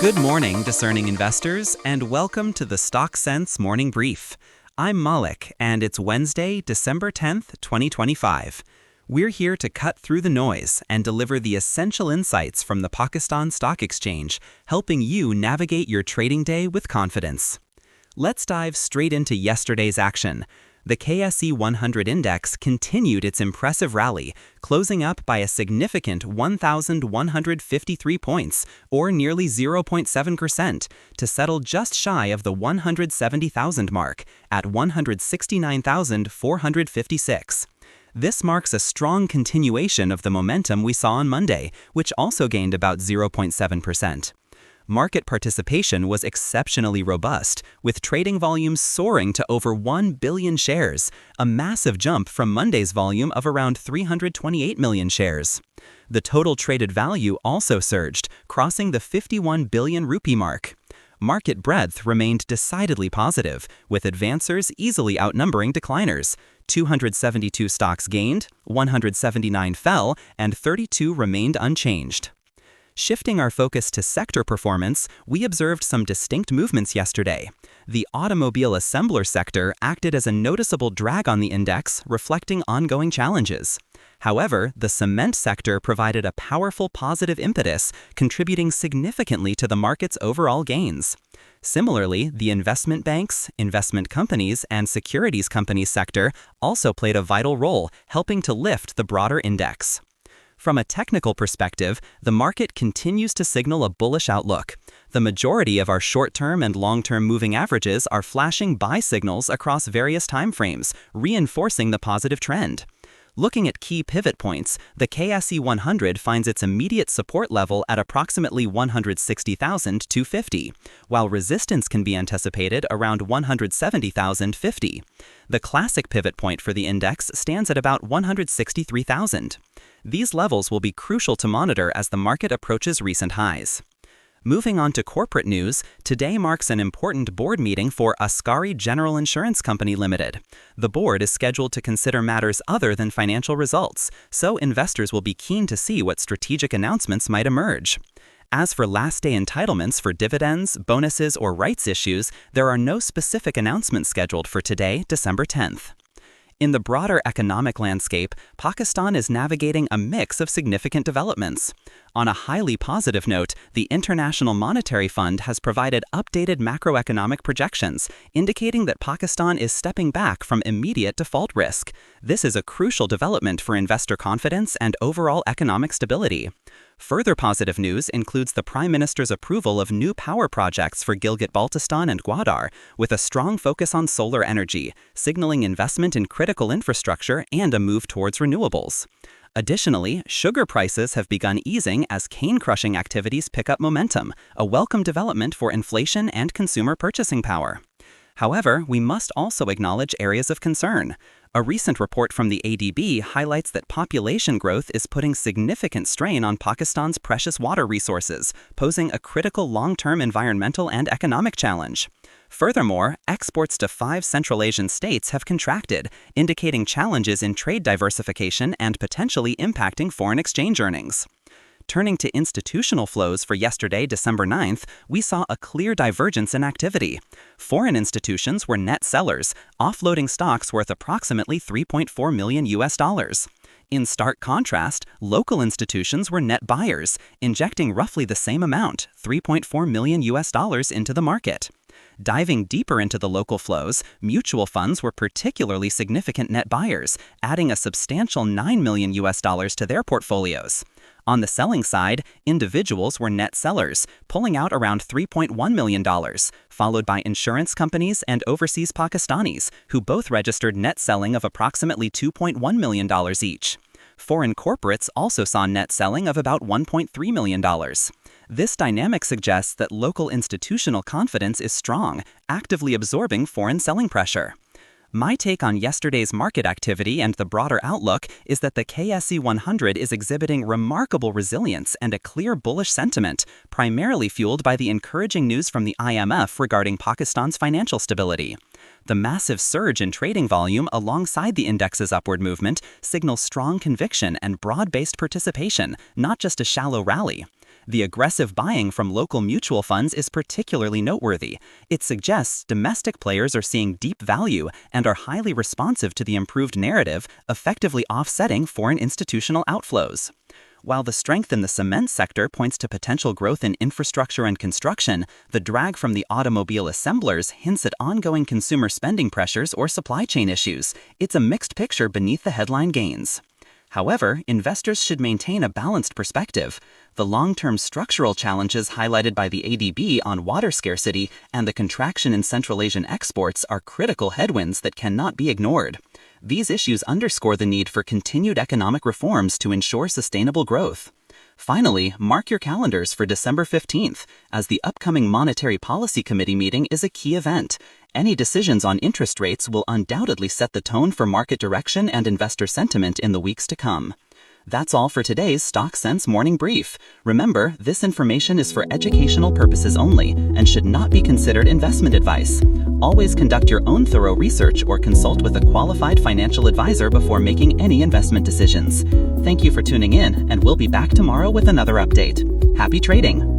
Good morning, discerning investors, and welcome to the Stock Sense Morning Brief. I'm Malik, and it's Wednesday, December 10th, 2025. We're here to cut through the noise and deliver the essential insights from the Pakistan Stock Exchange, helping you navigate your trading day with confidence. Let's dive straight into yesterday's action. The KSE 100 index continued its impressive rally, closing up by a significant 1,153 points, or nearly 0.7%, to settle just shy of the 170,000 mark at 169,456. This marks a strong continuation of the momentum we saw on Monday, which also gained about 0.7%. Market participation was exceptionally robust, with trading volumes soaring to over 1 billion shares, a massive jump from Monday's volume of around 328 million shares. The total traded value also surged, crossing the 51 billion rupee mark. Market breadth remained decidedly positive, with advancers easily outnumbering decliners. 272 stocks gained, 179 fell, and 32 remained unchanged. Shifting our focus to sector performance, we observed some distinct movements yesterday. The automobile assembler sector acted as a noticeable drag on the index, reflecting ongoing challenges. However, the cement sector provided a powerful positive impetus, contributing significantly to the market's overall gains. Similarly, the investment banks, investment companies, and securities companies sector also played a vital role, helping to lift the broader index. From a technical perspective, the market continues to signal a bullish outlook. The majority of our short-term and long-term moving averages are flashing buy signals across various timeframes, reinforcing the positive trend. Looking at key pivot points, the KSE 100 finds its immediate support level at approximately 160,250, while resistance can be anticipated around 170,050. The classic pivot point for the index stands at about 163,000. These levels will be crucial to monitor as the market approaches recent highs. Moving on to corporate news, today marks an important board meeting for Askari General Insurance Company Limited. The board is scheduled to consider matters other than financial results, so investors will be keen to see what strategic announcements might emerge. As for last-day entitlements for dividends, bonuses, or rights issues, there are no specific announcements scheduled for today, December 10th. In the broader economic landscape, Pakistan is navigating a mix of significant developments. On a highly positive note, the International Monetary Fund has provided updated macroeconomic projections, indicating that Pakistan is stepping back from immediate default risk. This is a crucial development for investor confidence and overall economic stability. Further positive news includes the Prime Minister's approval of new power projects for Gilgit-Baltistan and Gwadar, with a strong focus on solar energy, signaling investment in critical infrastructure and a move towards renewables. Additionally, sugar prices have begun easing as cane crushing activities pick up momentum, a welcome development for inflation and consumer purchasing power. However, we must also acknowledge areas of concern. A recent report from the ADB highlights that population growth is putting significant strain on Pakistan's precious water resources, posing a critical long-term environmental and economic challenge. Furthermore, exports to 5 Central Asian states have contracted, indicating challenges in trade diversification and potentially impacting foreign exchange earnings. Turning to institutional flows for yesterday, December 9th, we saw a clear divergence in activity. Foreign institutions were net sellers, offloading stocks worth approximately $3.4 million. In stark contrast, local institutions were net buyers, injecting roughly the same amount, $3.4 million into the market. Diving deeper into the local flows, mutual funds were particularly significant net buyers, adding a substantial $9 million to their portfolios. On the selling side, individuals were net sellers, pulling out around $3.1 million, followed by insurance companies and overseas Pakistanis, who both registered net selling of approximately $2.1 million each. Foreign corporates also saw net selling of about $1.3 million. This dynamic suggests that local institutional confidence is strong, actively absorbing foreign selling pressure. My take on yesterday's market activity and the broader outlook is that the KSE 100 is exhibiting remarkable resilience and a clear bullish sentiment, primarily fueled by the encouraging news from the IMF regarding Pakistan's financial stability. The massive surge in trading volume alongside the index's upward movement signals strong conviction and broad-based participation, not just a shallow rally. The aggressive buying from local mutual funds is particularly noteworthy. It suggests domestic players are seeing deep value and are highly responsive to the improved narrative, effectively offsetting foreign institutional outflows. While the strength in the cement sector points to potential growth in infrastructure and construction, the drag from the automobile assemblers hints at ongoing consumer spending pressures or supply chain issues. It's a mixed picture beneath the headline gains. However, investors should maintain a balanced perspective. The long-term structural challenges highlighted by the ADB on water scarcity and the contraction in Central Asian exports are critical headwinds that cannot be ignored. These issues underscore the need for continued economic reforms to ensure sustainable growth. Finally, mark your calendars for December 15th, as the upcoming Monetary Policy Committee meeting is a key event. Any decisions on interest rates will undoubtedly set the tone for market direction and investor sentiment in the weeks to come. That's all for today's Stock Sense Morning Brief. Remember, this information is for educational purposes only and should not be considered investment advice. Always conduct your own thorough research or consult with a qualified financial advisor before making any investment decisions. Thank you for tuning in, and we'll be back tomorrow with another update. Happy trading!